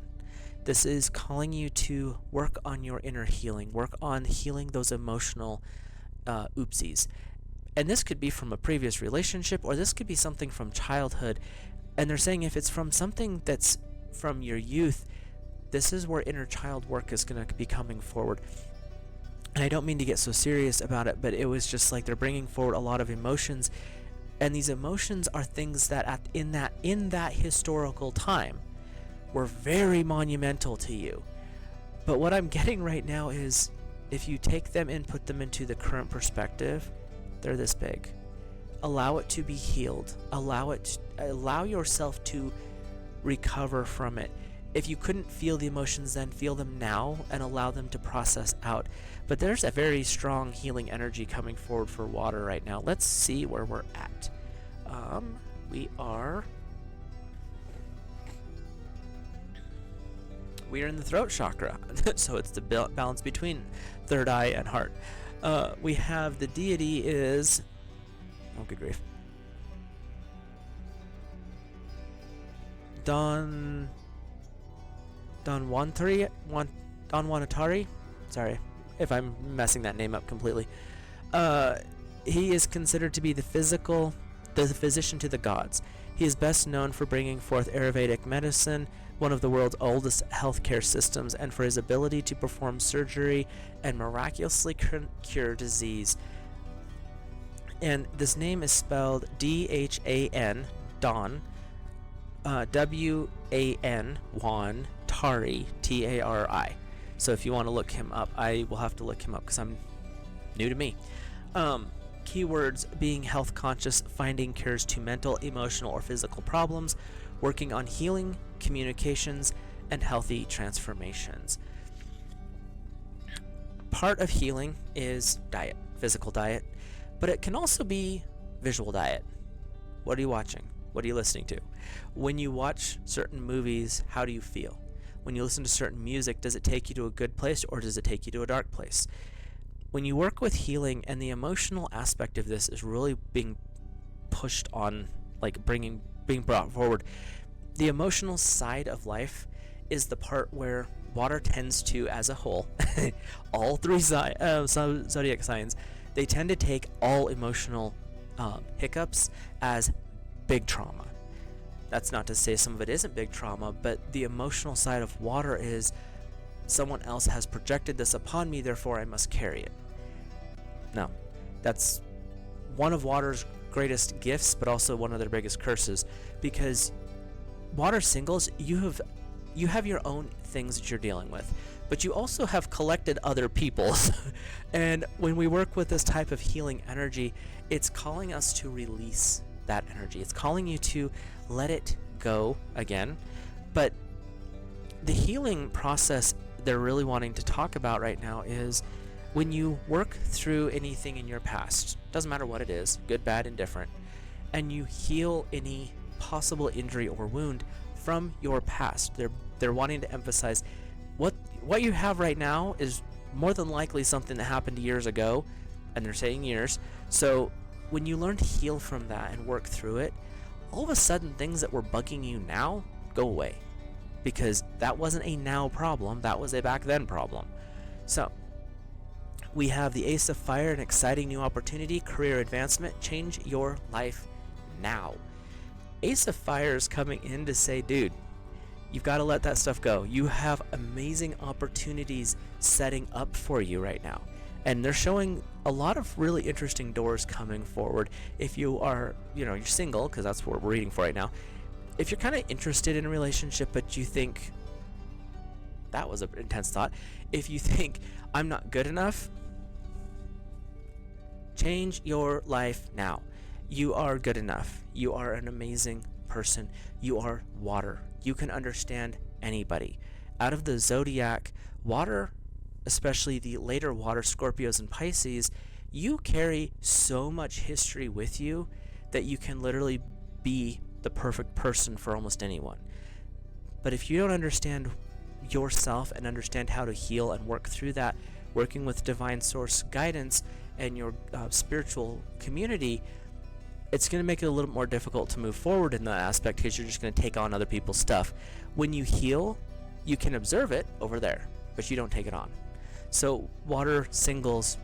This is calling you to work on your inner healing, work on healing those emotional oopsies. And this could be from a previous relationship, or this could be something from childhood. And they're saying if it's from something that's from your youth, this is where inner child work is going to be coming forward. And I don't mean to get so serious about it, but it was just like they're bringing forward a lot of emotions. And these emotions are things that in that historical time were very monumental to you. But what I'm getting right now is if you take them and put them into the current perspective, they're this big. Allow it to be healed. Allow yourself to recover from it. If you couldn't feel the emotions then, feel them now and allow them to process out. But there's a very strong healing energy coming forward for water right now. Let's see where we're at. We are in the throat chakra. So it's the balance between third eye and heart. We have the deity is, oh good grief, Danwantari. Sorry if I'm messing that name up completely. He is considered to be the physician to the gods. He is best known for bringing forth Ayurvedic medicine, one of the world's oldest healthcare systems, and for his ability to perform surgery and miraculously cure disease. And this name is spelled D-H-A-N, Don, W-A-N, Wan, Tari, T-A-R-I. So if you want to look him up, I will have to look him up because I'm new to me. Keywords being health conscious, finding cures to mental, emotional, or physical problems, working on healing, communications, and healthy transformations. Part of healing is diet, physical diet, but it can also be visual diet. What are you watching? What are you listening to? When you watch certain movies, how do you feel? When you listen to certain music, does it take you to a good place or does it take you to a dark place? When you work with healing, and the emotional aspect of this is really being pushed on, like being brought forward, the emotional side of life is the part where water tends to, as a whole, all three zodiac signs, they tend to take all emotional hiccups as big trauma. That's not to say some of it isn't big trauma, but the emotional side of water is someone else has projected this upon me, therefore I must carry it. No, that's one of water's greatest gifts, but also one of their biggest curses, because water singles, you have your own things that you're dealing with, but you also have collected other people's. And when we work with this type of healing energy, it's calling us to release that energy. It's calling you to let it go again. But the healing process they're really wanting to talk about right now is when you work through anything in your past, doesn't matter what it is, good, bad, indifferent, and you heal any possible injury or wound from your past. They're wanting to emphasize what you have right now is more than likely something that happened years ago, and they're saying years. So when you learn to heal from that and work through it, all of a sudden things that were bugging you now go away, because that wasn't a now problem, that was a back then problem. So we have the Ace of Fire, an exciting new opportunity, career advancement, change your life now. Ace of Fire is coming in to say, dude, you've got to let that stuff go. You have amazing opportunities setting up for you right now. And they're showing a lot of really interesting doors coming forward. If you are, you're single, because that's what we're reading for right now. If you're kind of interested in a relationship, but you think, that was an intense thought. If you think, I'm not good enough, change your life now. You are good enough. You are an amazing person. You are water. You can understand anybody. Out of the zodiac, water, especially the later water, Scorpios and Pisces, you carry so much history with you that you can literally be the perfect person for almost anyone. But if you don't understand yourself and understand how to heal and work through that, working with divine source guidance and your spiritual community, it's going to make it a little more difficult to move forward in that aspect, because you're just going to take on other people's stuff. When you heal, you can observe it over there, but you don't take it on. So water singles,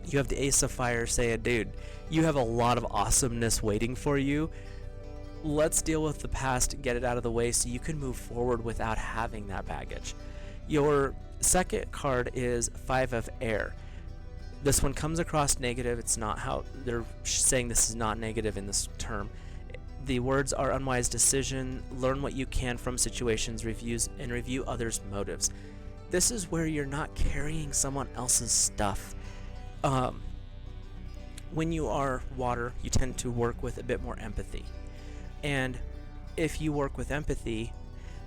you have the Ace of Fire saying, dude, you have a lot of awesomeness waiting for you. Let's deal with the past, get it out of the way so you can move forward without having that baggage. Your second card is Five of Air. This one comes across negative. It's not how they're saying. This is not negative in this term. The words are unwise decision, learn what you can from situations, review others' motives. this is where you're not carrying someone else's stuff. When you are water, you tend to work with a bit more empathy. And if you work with empathy,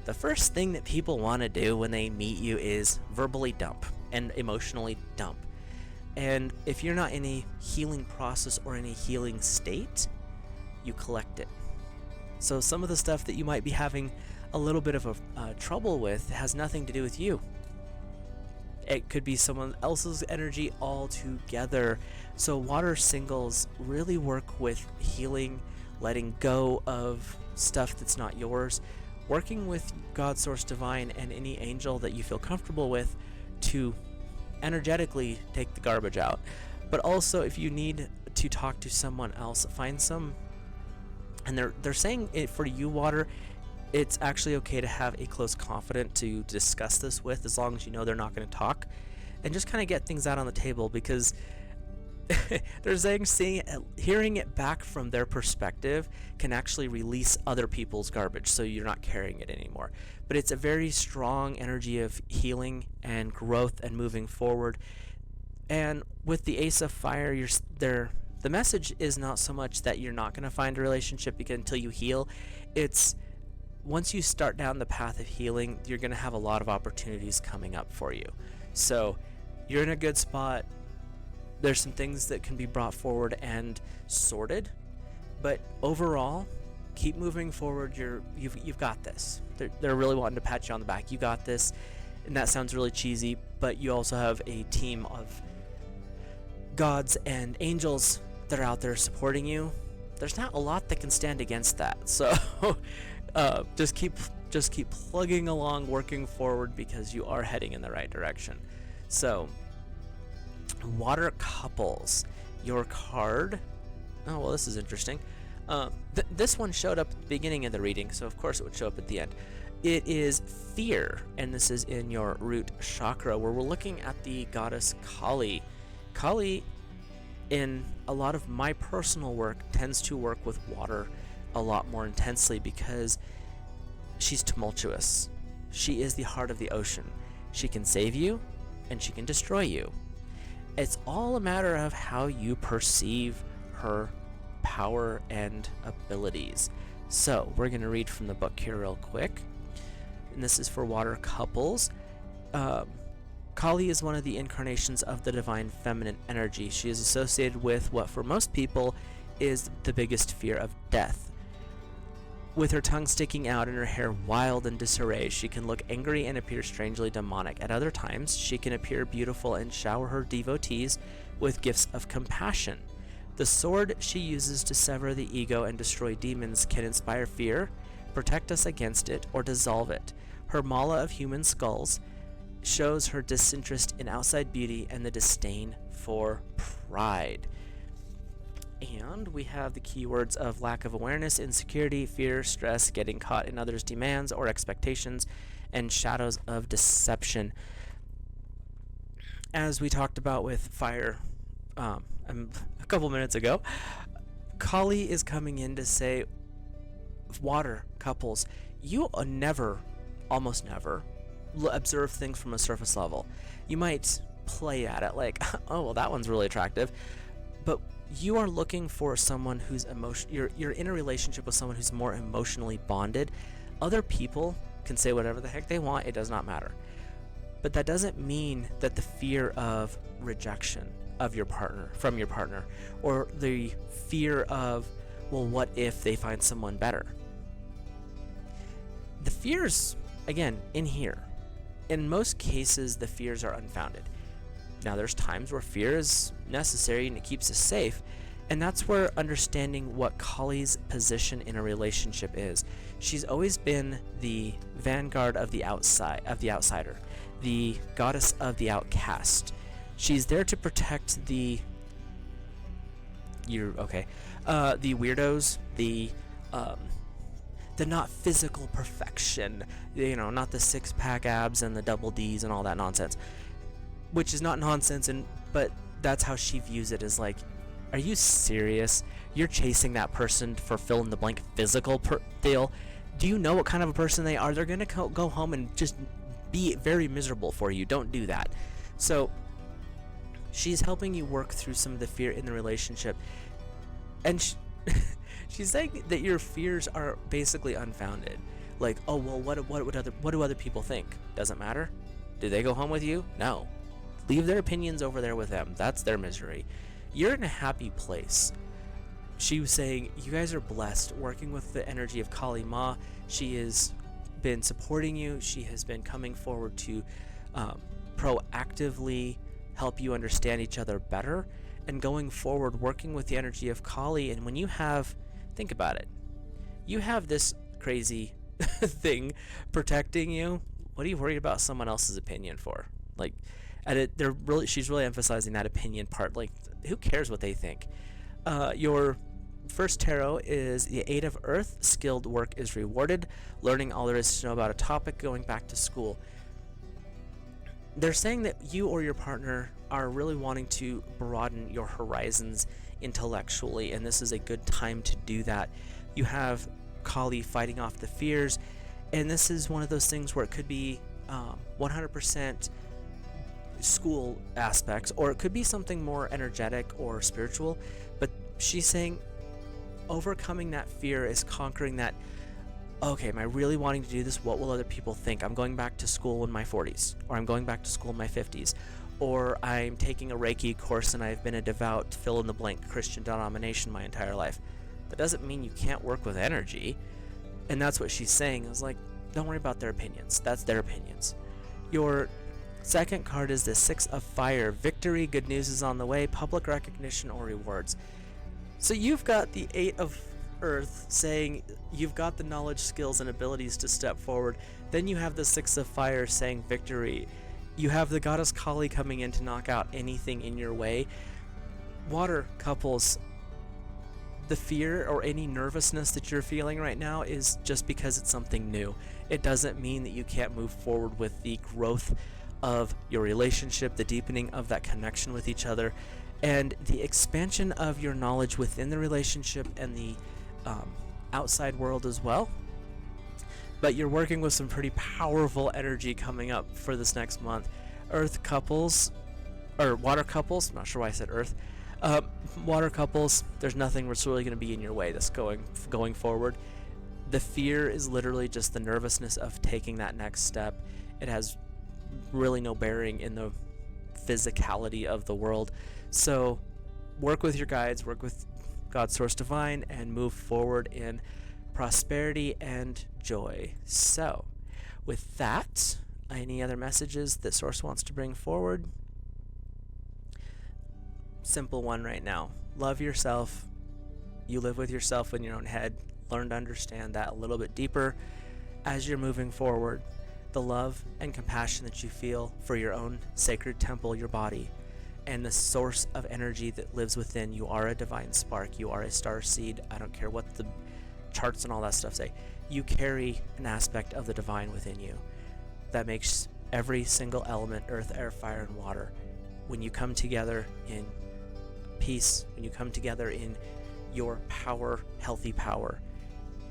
the first thing that people want to do when they meet you is verbally dump and emotionally dump. And if you're not in a healing process or in a healing state, you collect it. So some of the stuff that you might be having a little bit of trouble with has nothing to do with you. It could be someone else's energy altogether. So water singles really work with healing, letting go of stuff that's not yours, working with God Source Divine and any angel that you feel comfortable with to energetically take the garbage out. But also, if you need to talk to someone else, find some, and they're saying it for you, water, it's actually okay to have a close confidant to discuss this with, as long as you know they're not going to talk, and just kind of get things out on the table, because they're saying hearing it back from their perspective can actually release other people's garbage, so you're not carrying it anymore. But it's a very strong energy of healing and growth and moving forward. And with the Ace of Fire, the message is not so much that you're not going to find a relationship until you heal. It's once you start down the path of healing, you're going to have a lot of opportunities coming up for you. So you're in a good spot. There's some things that can be brought forward and sorted, but overall, keep moving forward. You've got this. They're really wanting to pat you on the back. You got this, and that sounds really cheesy, but you also have a team of gods and angels that are out there supporting you. There's not a lot that can stand against that. So just keep plugging along, working forward, because you are heading in the right direction. So water couples, your card, oh well, this is interesting. This one showed up at the beginning of the reading, so of course it would show up at the end. It is fear, and this is in your root chakra, where we're looking at the goddess Kali. Kali, in a lot of my personal work, tends to work with water a lot more intensely because she's tumultuous. She is the heart of the ocean. She can save you, and she can destroy you. It's all a matter of how you perceive her power and abilities. So we're going to read from the book here real quick, and this is for water couples. Kali is one of the incarnations of the divine feminine energy. She is associated with what for most people is the biggest fear of death. With her tongue sticking out and her hair wild and disarray, she can look angry and appear strangely demonic. At other times, she can appear beautiful and shower her devotees with gifts of compassion. The sword she uses to sever the ego and destroy demons can inspire fear, protect us against it, or dissolve it. Her mala of human skulls shows her disinterest in outside beauty and the disdain for pride. And we have the keywords of lack of awareness, insecurity, fear, stress, getting caught in others' demands or expectations, and shadows of deception. As we talked about with fire a couple minutes ago, Kali is coming in to say, water couples, you almost never observe things from a surface level. You might play at it like, oh, well, that one's really attractive, but you are looking for someone who's you're in a relationship with someone who's more emotionally bonded. Other people can say whatever the heck they want, it does not matter. But that doesn't mean that the fear of rejection of your partner, from your partner, or the fear of, well, what if they find someone better? The fears, again, in here, in most cases, the fears are unfounded. Now, there's times where fear is necessary and it keeps us safe, and that's where understanding what Kali's position in a relationship is. She's always been the vanguard of the outsider, the goddess of the outcast. She's there to protect the weirdos, the not physical perfection, not the six-pack abs and the double Ds and all that nonsense, which is not nonsense, but that's how she views it, as like, are you serious? You're chasing that person for fill-in-the-blank physical deal? Do you know what kind of a person they are? They're going to go home and just be very miserable for you. Don't do that. So she's helping you work through some of the fear in the relationship, and she's saying that your fears are basically unfounded. Like, oh well, what do other people think? Doesn't matter. Do they go home with you? No. Leave their opinions over there with them. That's their misery. You're in a happy place. She was saying you guys are blessed working with the energy of Kali Ma. She has been supporting you. She has been coming forward to proactively help you understand each other better, and going forward working with the energy of Kali. And when you have, think about it, you have this crazy thing protecting you. What are you worried about someone else's opinion for? Like, she's really emphasizing that opinion part. Like, who cares what they think? Your first tarot is the Eight of Earth. Skilled work is rewarded. Learning all there is to know about a topic. Going back to school. They're saying that you or your partner are really wanting to broaden your horizons intellectually, and this is a good time to do that. You have Kali fighting off the fears, and this is one of those things where it could be 100% school aspects, or it could be something more energetic or spiritual. But she's saying overcoming that fear is conquering that, okay, am I really wanting to do this? What will other people think? I'm going back to school in my 40s, or I'm going back to school in my 50s, or I'm taking a Reiki course and I've been a devout fill-in-the-blank Christian denomination my entire life. That doesn't mean you can't work with energy. And that's what she's saying. Is like, don't worry about their opinions. That's their opinions. Your second card is the Six of Fire. Victory, good news is on the way, public recognition or rewards. So you've got the Eight of Earth saying you've got the knowledge, skills, and abilities to step forward. Then you have the Six of Fire saying victory. You have the goddess Kali coming in to knock out anything in your way. Water couples, the fear or any nervousness that you're feeling right now is just because it's something new. It doesn't mean that you can't move forward with the growth of your relationship, the deepening of that connection with each other, and the expansion of your knowledge within the relationship and the outside world as well. But you're working with some pretty powerful energy coming up for this next month. Earth couples, or water couples, I'm not sure why I said earth. Water couples, there's nothing that's really going to be in your way that's going forward. The fear is literally just the nervousness of taking that next step. It has really no bearing in the physicality of the world. So work with your guides, work with God Source Divine, and move forward in prosperity and joy. So with that, any other messages that Source wants to bring forward? Simple one right now. Love yourself. You live with yourself in your own head. Learn to understand that a little bit deeper as you're moving forward. The love and compassion that you feel for your own sacred temple, your body, and the source of energy that lives within. You are a divine spark. You are a star seed. I don't care what the charts and all that stuff say. You carry an aspect of the divine within you that makes every single element, earth, air, fire, and water. When you come together in peace, when you come together in your power, healthy power,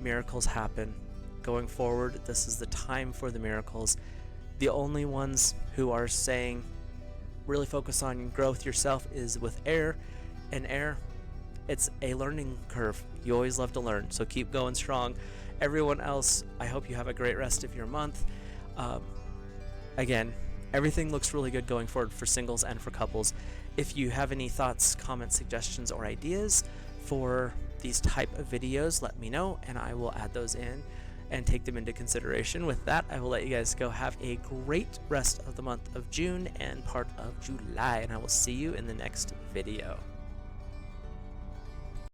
miracles happen. Going forward, this is the time for the miracles. The only ones who are saying really focus on growth yourself is with air, and air, it's a learning curve. You always love to learn, so keep going strong. Everyone else, I hope you have a great rest of your month. Again, everything looks really good going forward for singles and for couples. If you have any thoughts, comments, suggestions, or ideas for these type of videos, let me know and I will add those in and take them into consideration. With that, I will let you guys go. Have a great rest of the month of June and part of July, and I will see you in the next video.